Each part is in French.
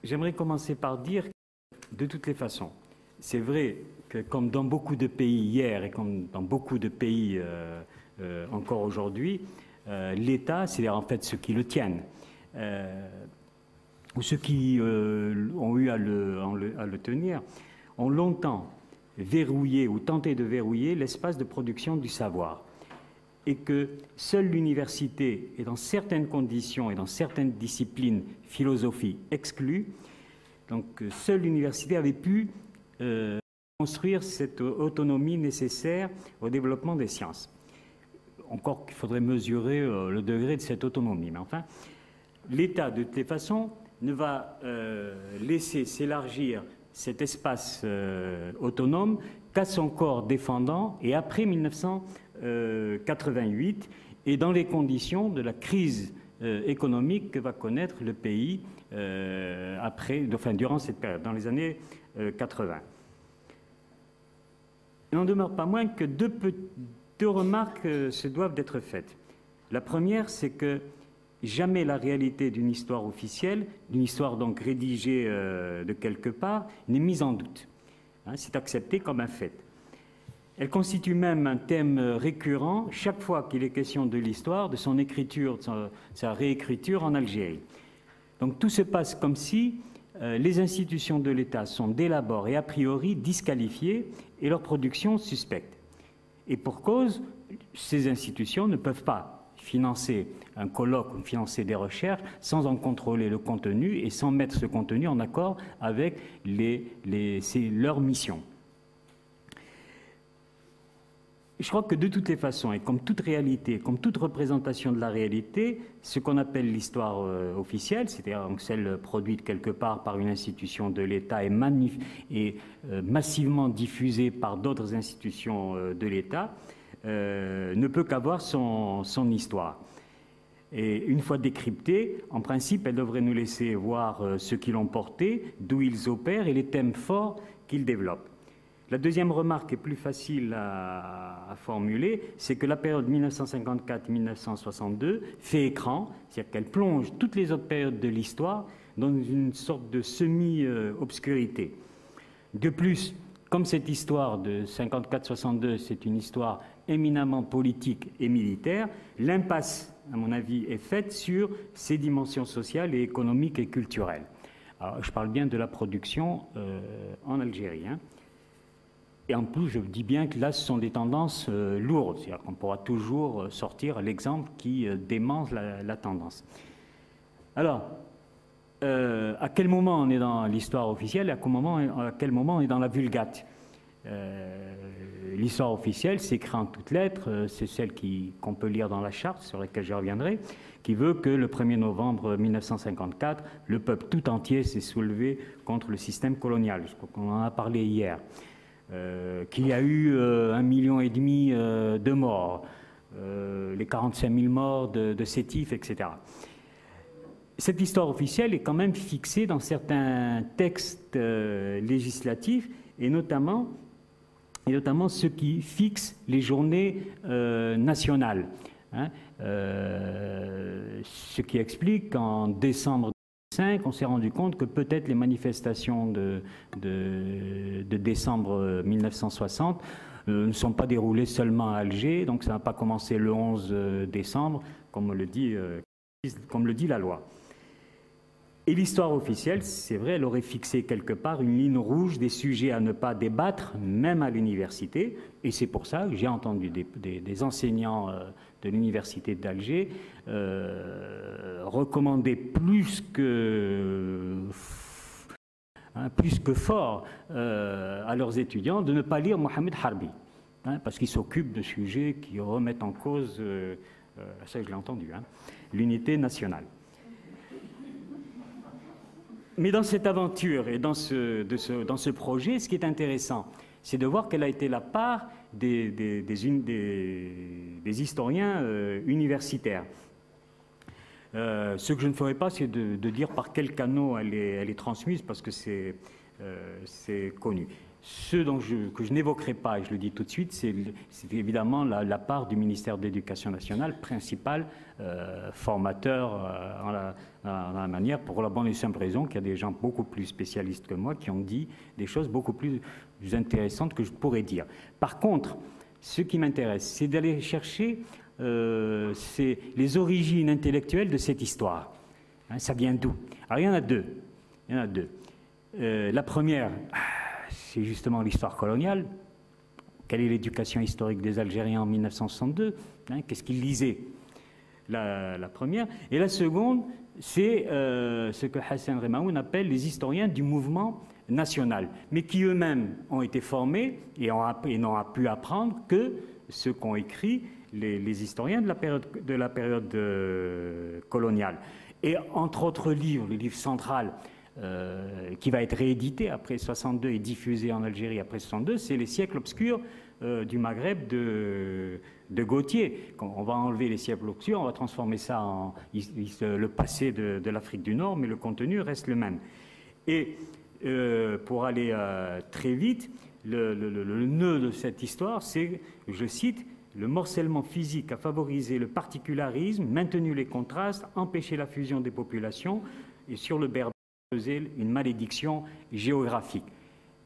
J'aimerais commencer par dire que, de toutes les façons, c'est vrai que comme dans beaucoup de pays hier et comme dans beaucoup de pays encore aujourd'hui, l'État, c'est-à-dire en fait ceux qui le tiennent, ou ceux qui ont eu à le tenir, ont longtemps verrouillé ou tenté de verrouiller l'espace de production du savoir. Et que seule l'université, et dans certaines conditions et dans certaines disciplines philosophiques exclues, donc seule l'université avait pu construire cette autonomie nécessaire au développement des sciences. Encore qu'il faudrait mesurer le degré de cette autonomie. Mais enfin, l'État, de toutes les façons, ne va laisser s'élargir cet espace autonome qu'à son corps défendant et après 1988 et dans les conditions de la crise économique que va connaître le pays durant cette période, dans les années 80. Il n'en demeure pas moins que deux remarques se doivent d'être faites. La première, c'est que jamais la réalité d'une histoire officielle, d'une histoire donc rédigée de quelque part, n'est mise en doute. C'est accepté comme un fait. Elle constitue même un thème récurrent chaque fois qu'il est question de l'histoire, de son écriture, de sa réécriture en Algérie. Donc tout se passe comme si les institutions de l'État sont dès l'abord et a priori disqualifiées et leur production suspecte. Et pour cause, ces institutions ne peuvent pas financer un colloque ou financer des recherches sans en contrôler le contenu et sans mettre ce contenu en accord avec leurs missions. Je crois que de toutes les façons, et comme toute réalité, comme toute représentation de la réalité, ce qu'on appelle l'histoire officielle, c'est-à-dire celle produite quelque part par une institution de l'État et massivement diffusée par d'autres institutions de l'État, ne peut qu'avoir son histoire. Et une fois décryptée, en principe, elle devrait nous laisser voir ce qu'ils l'ont porté, d'où ils opèrent et les thèmes forts qu'ils développent. La deuxième remarque est plus facile à formuler, c'est que la période 1954-1962 fait écran, c'est-à-dire qu'elle plonge toutes les autres périodes de l'histoire dans une sorte de semi-obscurité. De plus, comme cette histoire de 54-62, c'est une histoire éminemment politique et militaire, l'impasse, à mon avis, est faite sur ses dimensions sociales et économiques et culturelles. Alors, je parle bien de la production en Algérie. Et en plus, je dis bien que là, ce sont des tendances lourdes. C'est-à-dire qu'on pourra toujours sortir l'exemple qui dément la tendance. Alors, à quel moment on est dans l'histoire officielle et à quel moment on est dans la vulgate? L'histoire officielle s'écrit en toutes lettres, c'est celle qu'on peut lire dans la charte, sur laquelle je reviendrai, qui veut que le 1er novembre 1954, le peuple tout entier s'est soulevé contre le système colonial. Je crois qu'on en a parlé hier. Qu'il y a eu 1,5 million de morts, les 45 000 morts de Sétif, etc. Cette histoire officielle est quand même fixée dans certains textes législatifs, et notamment ceux qui fixent les journées nationales. Ce qui explique qu'en décembre 2005, on s'est rendu compte que peut-être les manifestations de décembre 1960 ne sont pas déroulées seulement à Alger, donc ça n'a pas commencé le 11 décembre, comme le dit la loi. Et l'histoire officielle, c'est vrai, elle aurait fixé quelque part une ligne rouge des sujets à ne pas débattre, même à l'université, et c'est pour ça que j'ai entendu des enseignants de l'université d'Alger recommander plus que fort à leurs étudiants de ne pas lire Mohamed Harbi, parce qu'ils s'occupent de sujets qui remettent en cause, ça je l'ai entendu, l'unité nationale. Mais dans cette aventure et dans ce projet, ce qui est intéressant, c'est de voir quelle a été la part des historiens universitaires. Ce que je ne ferai pas, c'est de dire par quel canal elle est transmise, parce que c'est connu. Ce que je n'évoquerai pas, et je le dis tout de suite, c'est évidemment la part du ministère de l'Éducation nationale, principal formateur en la manière, pour la bonne et simple raison qu'il y a des gens beaucoup plus spécialistes que moi qui ont dit des choses beaucoup plus intéressantes que je pourrais dire. Par contre, ce qui m'intéresse, c'est d'aller chercher les origines intellectuelles de cette histoire. Hein, ça vient d'où? Alors, il y en a deux. La première, c'est justement l'histoire coloniale. Quelle est l'éducation historique des Algériens en 1962? Hein, qu'est-ce qu'ils lisaient? La première. Et la seconde, c'est ce que Hassan Remaoun appelle les historiens du mouvement national, mais qui eux-mêmes ont été formés et n'ont pu apprendre que ce qu'ont écrit les historiens de la période coloniale. Et entre autres livres, le livre central qui va être réédité après 62 et diffusé en Algérie après 62, c'est les siècles obscurs du Maghreb de Gautier. On va enlever les siècles obscurs, on va transformer ça en le passé de l'Afrique du Nord, mais le contenu reste le même. Et pour aller très vite, le nœud de cette histoire, c'est, je cite, le morcellement physique a favorisé le particularisme, maintenu les contrastes, empêché la fusion des populations et sur le Berbère faisait une malédiction géographique.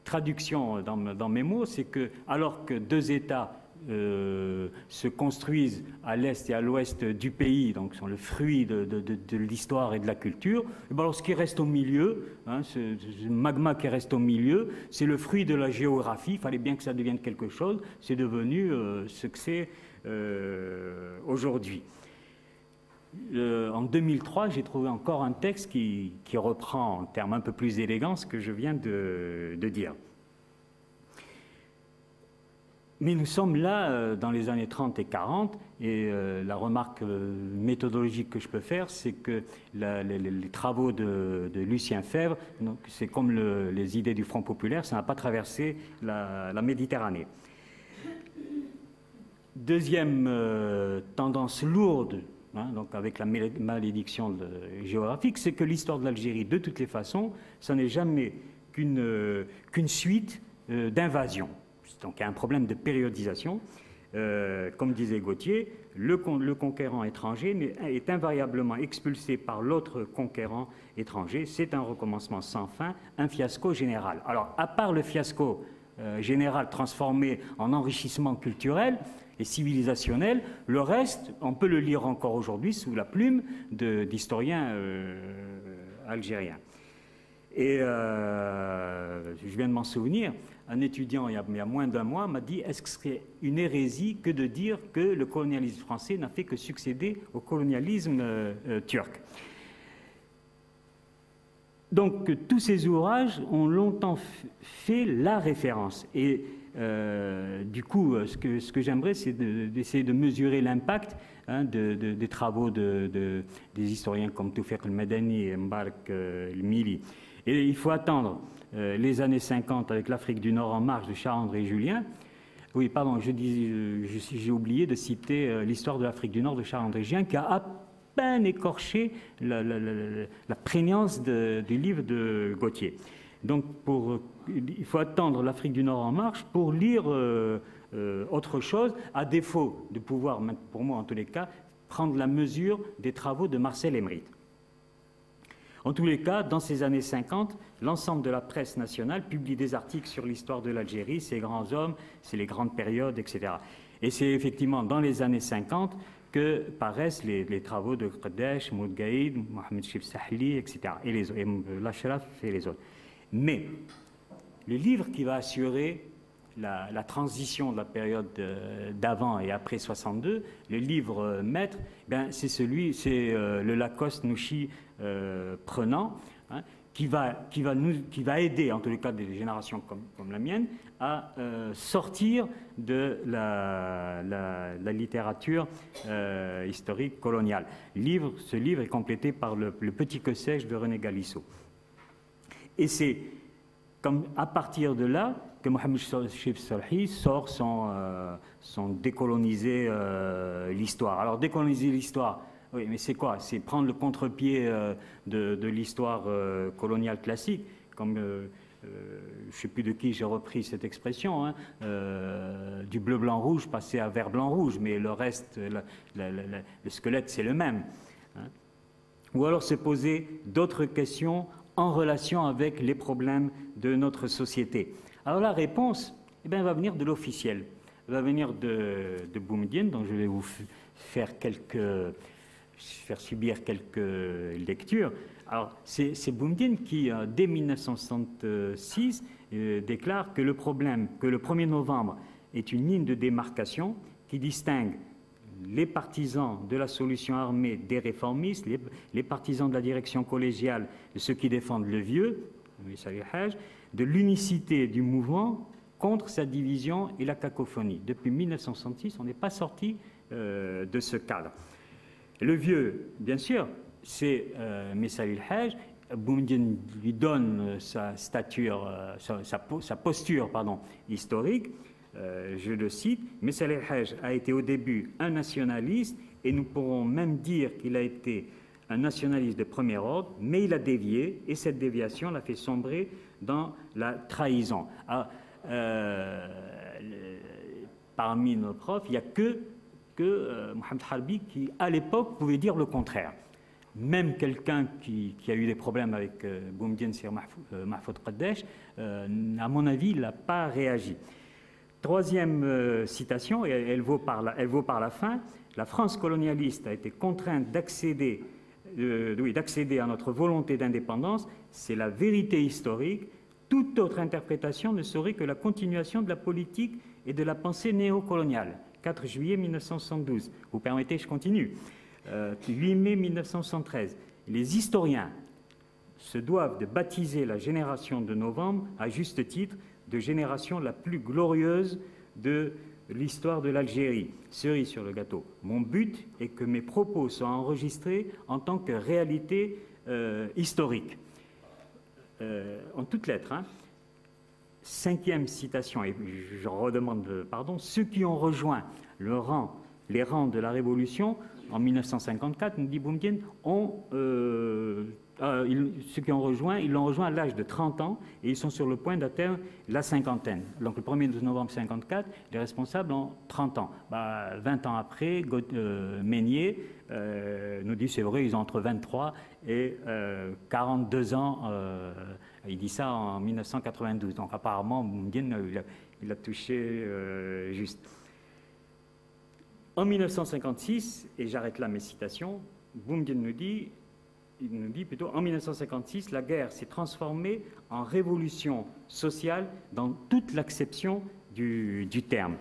Traduction dans mes mots, c'est que alors que deux États se construisent à l'est et à l'ouest du pays, donc sont le fruit de l'histoire et de la culture, et bien alors ce qui reste au milieu, hein, ce magma qui reste au milieu, c'est le fruit de la géographie. Il fallait bien que ça devienne quelque chose. C'est devenu ce que c'est aujourd'hui. En 2003, j'ai trouvé encore un texte qui reprend en termes un peu plus élégants ce que je viens de dire. Mais nous sommes là dans les années 30 et 40, et la remarque méthodologique que je peux faire, c'est que les travaux de Lucien Febvre, c'est comme les idées du Front populaire, ça n'a pas traversé la Méditerranée. Deuxième tendance lourde, hein, donc avec la malédiction géographique, c'est que l'histoire de l'Algérie, de toutes les façons, ça n'est jamais qu'une suite d'invasions. Donc il y a un problème de périodisation. Comme disait Gautier, le conquérant étranger est invariablement expulsé par l'autre conquérant étranger. C'est un recommencement sans fin, un fiasco général. Alors, à part le fiasco général transformé en enrichissement culturel et civilisationnel, le reste, on peut le lire encore aujourd'hui sous la plume d'historiens algériens. Et je viens de m'en souvenir, un étudiant il y a moins d'un mois m'a dit: est-ce que ce serait une hérésie que de dire que le colonialisme français n'a fait que succéder au colonialisme turc? Donc tous ces ouvrages ont longtemps fait la référence. Et du coup, ce que j'aimerais, c'est d'essayer de mesurer l'impact des travaux des historiens comme Toufiq el-Madani et Mbark el-Mili. Et il faut attendre les années 50 avec l'Afrique du Nord en marche de Charles-André Julien. Oui, pardon, j'ai oublié de citer l'histoire de l'Afrique du Nord de Charles-André Julien, qui a à peine écorché la prégnance du livre de Gautier. Donc, il faut attendre l'Afrique du Nord en marche pour lire autre chose, à défaut de pouvoir, pour moi en tous les cas, prendre la mesure des travaux de Marcel Emeryt. En tous les cas, dans ces années 50, l'ensemble de la presse nationale publie des articles sur l'histoire de l'Algérie, ses grands hommes, c'est les grandes périodes, etc. Et c'est effectivement dans les années 50 que paraissent les travaux de Qaddash, Moud Gaïd, Mohamed Chif Sahli, etc. Et l'Ashraf et les autres. Mais le livre qui va assurer la transition de la période d'avant et après 62, le livre maître, c'est le Lacoste-Nouchy prenant, hein, qui va aider, en tous les cas des générations comme la mienne, à sortir de la littérature historique coloniale. Ce livre est complété par le Petit que sais-je de René Galissot. Et c'est à partir de là que Mohamed Chif Sahli sort son décoloniser l'histoire. Alors décoloniser l'histoire, oui, mais c'est quoi? C'est prendre le contre-pied de l'histoire coloniale classique, comme je ne sais plus de qui j'ai repris cette expression, hein, du bleu-blanc-rouge passer à vert-blanc-rouge, mais le reste, le squelette, c'est le même. Hein. Ou alors se poser d'autres questions en relation avec les problèmes de notre société. Alors la réponse, eh bien, elle va venir de l'officiel. Elle va venir de Boumedienne, dont je vais vous faire subir quelques lectures. Alors, c'est Boumedienne qui, dès 1966, déclare que le 1er novembre est une ligne de démarcation qui distingue les partisans de la solution armée des réformistes, les partisans de la direction collégiale de ceux qui défendent le vieux, de l'unicité du mouvement contre sa division et la cacophonie. Depuis 1966, on n'est pas sorti de ce cadre. Le vieux, bien sûr, c'est Messa el-Hajj. Boumedienne lui donne sa stature, sa posture historique. Je le cite, Messa el-Hajj a été au début un nationaliste, et nous pourrons même dire qu'il a été un nationaliste de premier ordre, mais il a dévié, et cette déviation l'a fait sombrer dans la trahison. Alors, parmi nos profs, il n'y a que Mohamed Harbi qui, à l'époque, pouvait dire le contraire. Même quelqu'un qui a eu des problèmes avec Boumedienne sur Mahfoud Qaddech, à mon avis, il n'a pas réagi. Troisième citation, et elle vaut par la fin, la France colonialiste a été contrainte d'accéder à notre volonté d'indépendance, c'est la vérité historique. Toute autre interprétation ne serait que la continuation de la politique et de la pensée néocoloniale. 4 juillet 1972. Vous permettez, je continue. 8 mai 1973. Les historiens se doivent de baptiser la génération de novembre, à juste titre, de génération la plus glorieuse de l'histoire de l'Algérie. Cerise sur le gâteau. Mon but est que mes propos soient enregistrés en tant que réalité historique. En toutes lettres. Hein. 5e citation, et je redemande pardon, ceux qui ont rejoint les rangs de la Révolution en 1954, nous dit Boumedienne, ceux qui ont rejoint, ils l'ont rejoint à l'âge de 30 ans et ils sont sur le point d'atteindre la cinquantaine. Donc le 1er novembre 1954, les responsables ont 30 ans. 20 ans après, Meignier nous dit, c'est vrai, ils ont entre 23 et 42 ans. Il dit ça en 1992. Donc apparemment, Boumedienne, il a touché juste. En 1956, et j'arrête là mes citations, Boumedienne nous dit plutôt, en 1956, la guerre s'est transformée en révolution sociale dans toute l'acception du terme.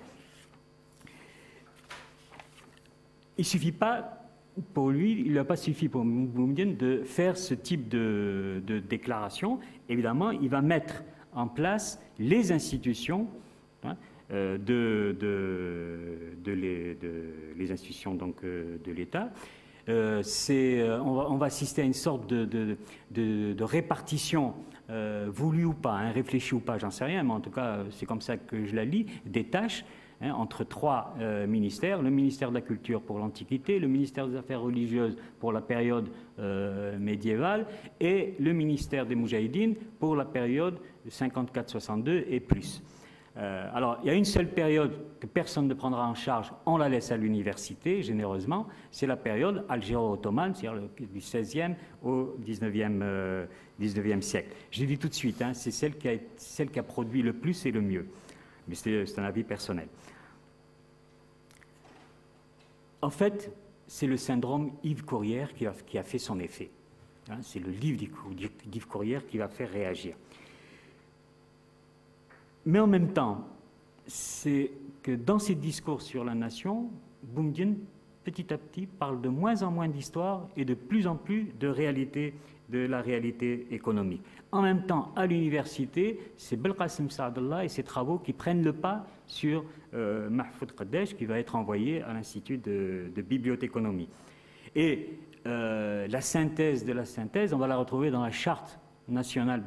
Il suffit pas, pour lui, il n'a pas suffi pour Boumedienne de faire ce type de déclaration. Évidemment, il va mettre en place les institutions, hein, les institutions donc, de l'État. On va assister à une sorte de répartition voulue ou pas, hein, réfléchie ou pas, j'en sais rien, mais en tout cas, c'est comme ça que je la lis, des tâches entre 3 ministères, le ministère de la Culture pour l'Antiquité, le ministère des Affaires religieuses pour la période médiévale et le ministère des Moudjahidines pour la période 54-62 et plus. Alors, il y a une seule période que personne ne prendra en charge, on la laisse à l'université, généreusement, c'est la période algéro-ottomane, c'est-à-dire du XVIe au XIXe siècle. Je l'ai dit tout de suite, hein, c'est celle qui a produit le plus et le mieux, mais c'est un avis personnel. En fait, c'est le syndrome Yves Courrière qui a fait son effet. Hein, c'est le livre d'Yves Courrière qui va faire réagir. Mais en même temps, c'est que dans ses discours sur la nation, Boumedienne, petit à petit, parle de moins en moins d'histoire et de plus en plus de la réalité économique. En même temps, à l'université, c'est Belkacem Saadallah et ses travaux qui prennent le pas sur Mahfoud Qaddech, qui va être envoyé à l'Institut de bibliothéconomie. Et la synthèse de la synthèse, on va la retrouver dans la charte nationale,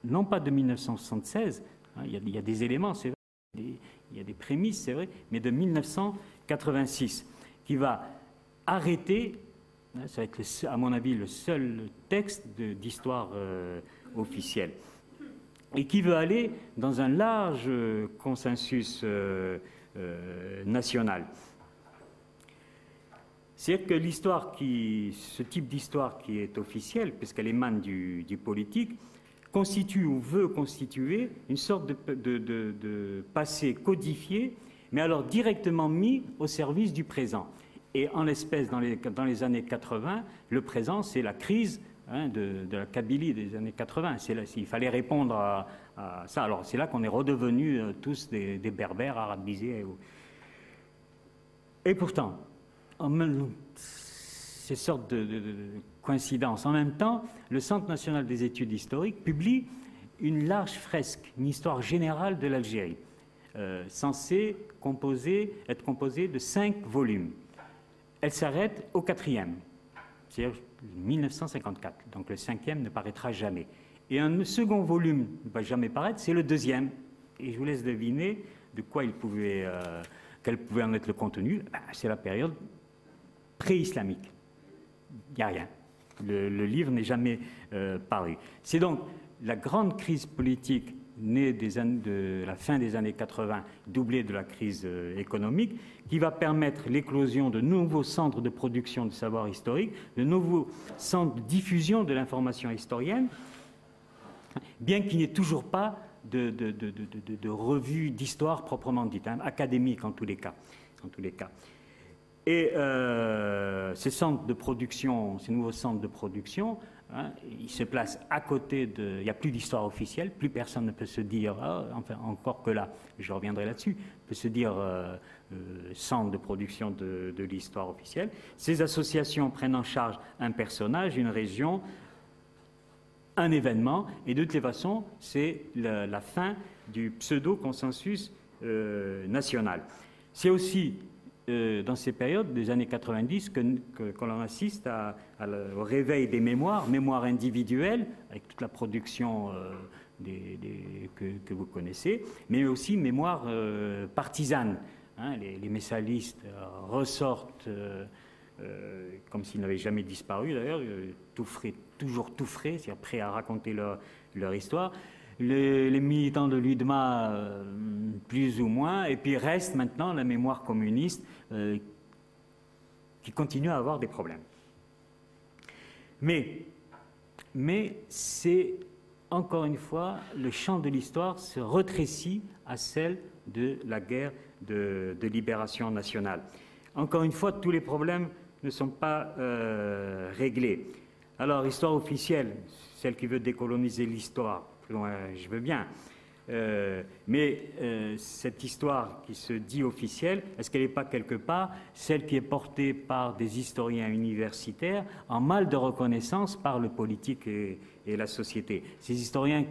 non pas de 1976, hein, il y a des éléments, c'est vrai, il y a des prémices, c'est vrai, mais de 1986, qui va arrêter, hein, ça va être, à mon avis, le seul texte d'histoire officielle. et qui veut aller dans un large consensus national. C'est-à-dire que ce type d'histoire qui est officielle, puisqu'elle émane du politique, constitue ou veut constituer une sorte de passé codifié, mais alors directement mis au service du présent. Et en l'espèce, dans les années 80, le présent, c'est la crise de la Kabylie des années 80. Il fallait répondre à ça. Alors c'est là qu'on est redevenus tous des berbères arabisés. Et pourtant, ces sortes de coïncidences. En même temps, le Centre national des études historiques publie une large fresque, une histoire générale de l'Algérie, censée être composée de 5 volumes. Elle s'arrête au 4e, c'est-à-dire 1954. Donc le 5e ne paraîtra jamais. Et un second volume ne va jamais paraître, c'est le 2e. Et je vous laisse deviner de quoi quel pouvait en être le contenu. C'est la période pré-islamique. Il n'y a rien. Le livre n'est jamais paru. C'est donc la grande crise politique née de la fin des années 80, doublée de la crise économique, qui va permettre l'éclosion de nouveaux centres de production de savoir historique, de nouveaux centres de diffusion de l'information historienne, bien qu'il n'y ait toujours pas de revue d'histoire proprement dite, académique en tous les cas. Et ces centres de production, ces nouveaux centres de production, ils se placent à côté de... Il n'y a plus d'histoire officielle, plus personne ne peut se dire, enfin encore que là, je reviendrai là-dessus, peut se dire centre de production de l'histoire officielle. Ces associations prennent en charge un personnage, une région, un événement, et de toutes les façons, c'est la fin du pseudo-consensus national. C'est aussi dans ces périodes des années 90 que l'on assiste au réveil des mémoires individuelles, avec toute la production que vous connaissez, mais aussi mémoires partisanes. Les messalistes ressortent comme s'ils n'avaient jamais disparu d'ailleurs, toujours tout frais, c'est-à-dire prêts à raconter leur histoire. Les militants de l'UDMA, plus ou moins, et puis reste maintenant la mémoire communiste qui continue à avoir des problèmes. Mais c'est, encore une fois, le champ de l'histoire se rétrécit à celle de la guerre de libération nationale. Encore une fois, tous les problèmes ne sont pas réglés. Alors, histoire officielle, celle qui veut décoloniser l'histoire, je veux bien. Mais cette histoire qui se dit officielle, est-ce qu'elle n'est pas quelque part celle qui est portée par des historiens universitaires en mal de reconnaissance par le politique et la société? Ces historiens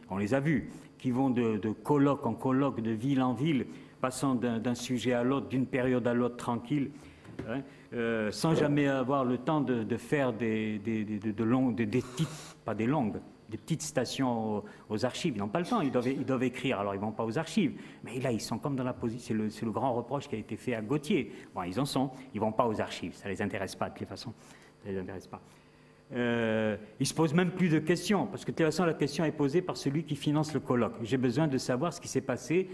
on les a vus, qui vont de colloque en colloque, de ville en ville, passant d'un sujet à l'autre, d'une période à l'autre tranquille, sans jamais avoir le temps de faire des petites stations aux archives. Ils n'ont pas le temps, ils doivent écrire, alors ils ne vont pas aux archives. Mais là, ils sont comme dans la position, c'est le grand reproche qui a été fait à Gautier. Bon, ils en sont, ils ne vont pas aux archives, ça ne les intéresse pas de toute façon. Ça les intéresse pas. Ils ne se posent même plus de questions, parce que de toute façon, la question est posée par celui qui finance le colloque. J'ai besoin de savoir ce qui s'est passé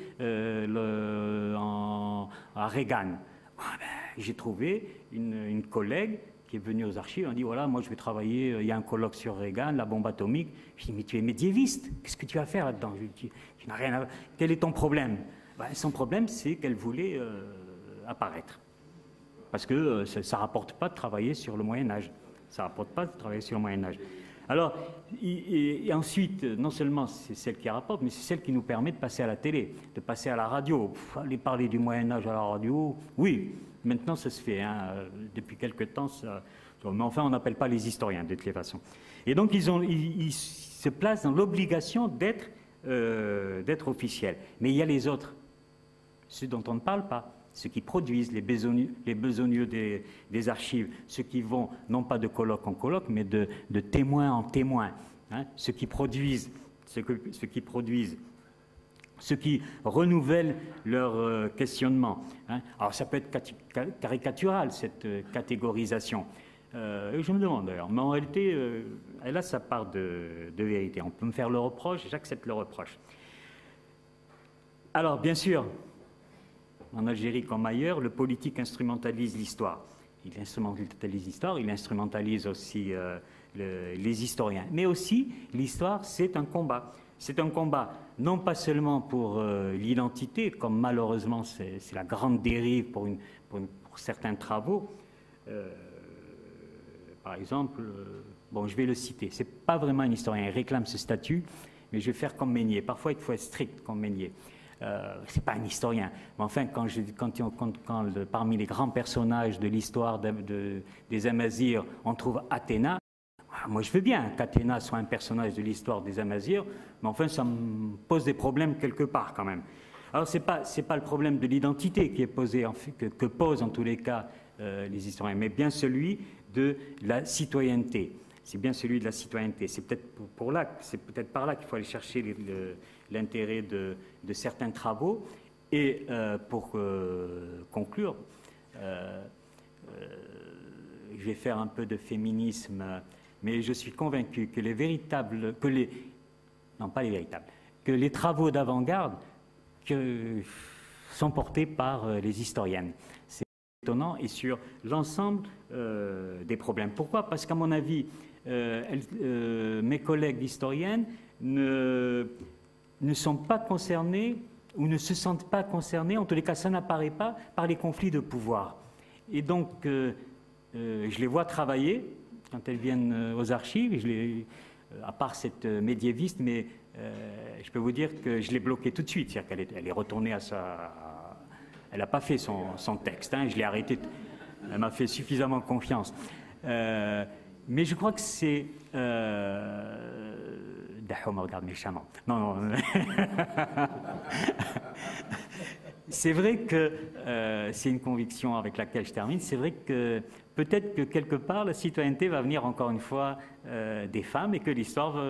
à Reagan. J'ai trouvé une collègue qui est venue aux archives, on dit voilà, moi je vais travailler, il y a un colloque sur Reagan, la bombe atomique. Je dis mais tu es médiéviste, qu'est-ce que tu vas faire là-dedans? Tu n'as rien à... Quel est ton problème? Son problème, c'est qu'elle voulait apparaître. Parce que ça ne rapporte pas de travailler sur le Moyen-Âge. Ça ne rapporte pas de travailler sur le Moyen-Âge. Alors, et ensuite, non seulement c'est celle qui rapporte, mais c'est celle qui nous permet de passer à la télé, de passer à la radio. Aller parler du Moyen-Âge à la radio, oui, maintenant ça se fait. Depuis quelque temps, mais enfin, on n'appelle pas les historiens de toutes les façons. Et donc, ils se placent dans l'obligation d'être officiels. Mais il y a les autres, ceux dont on ne parle pas. Ceux qui produisent, les besogneux des archives, ceux qui vont, non pas de colloque en colloque, mais de témoin en témoin, ceux qui produisent, ceux qui renouvellent leur questionnement. Alors ça peut être caricatural, cette catégorisation. Je me demande d'ailleurs, mais en réalité, elle a sa part de vérité. On peut me faire le reproche, j'accepte le reproche. Alors, bien sûr, en Algérie comme ailleurs, le politique instrumentalise l'histoire. Il instrumentalise l'histoire, il instrumentalise aussi les historiens. Mais aussi, l'histoire, c'est un combat. C'est un combat non pas seulement pour l'identité, comme malheureusement c'est la grande dérive pour certains travaux. Par exemple, bon, je vais le citer, c'est pas vraiment un historien, il réclame ce statut, mais je vais faire comme Meignet. Parfois, il faut être strict comme Meignet. C'est pas un historien, mais enfin, parmi les grands personnages de l'histoire des Amazirs, on trouve Athéna. Moi, je veux bien qu'Athéna soit un personnage de l'histoire des Amazirs, mais enfin, ça me pose des problèmes quelque part quand même. Alors, c'est pas le problème de l'identité qui est posé, que posent en tous les cas les historiens, mais bien celui de la citoyenneté. C'est bien celui de la citoyenneté. C'est peut-être par là qu'il faut aller chercher l'intérêt de certains travaux. Et pour conclure, je vais faire un peu de féminisme, mais je suis convaincu que que les travaux d'avant-garde sont portés par les historiennes. C'est étonnant et sur l'ensemble des problèmes. Pourquoi? Parce qu'à mon avis, mes collègues historiennes ne sont pas concernés ou ne se sentent pas concernés, en tous les cas ça n'apparaît pas, par les conflits de pouvoir. Et donc je les vois travailler quand elles viennent aux archives, à part cette médiéviste, mais je peux vous dire que je l'ai bloquée tout de suite, c'est-à-dire qu'elle est retournée à elle n'a pas fait son texte, hein, je l'ai arrêté, elle m'a fait suffisamment confiance. Mais je crois que c'est... Daho me regarde méchamment. Non. C'est vrai que c'est une conviction avec laquelle je termine. C'est vrai que peut-être que quelque part, la citoyenneté va venir encore une fois des femmes et que l'histoire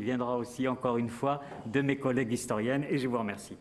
viendra aussi encore une fois de mes collègues historiennes. Et je vous remercie.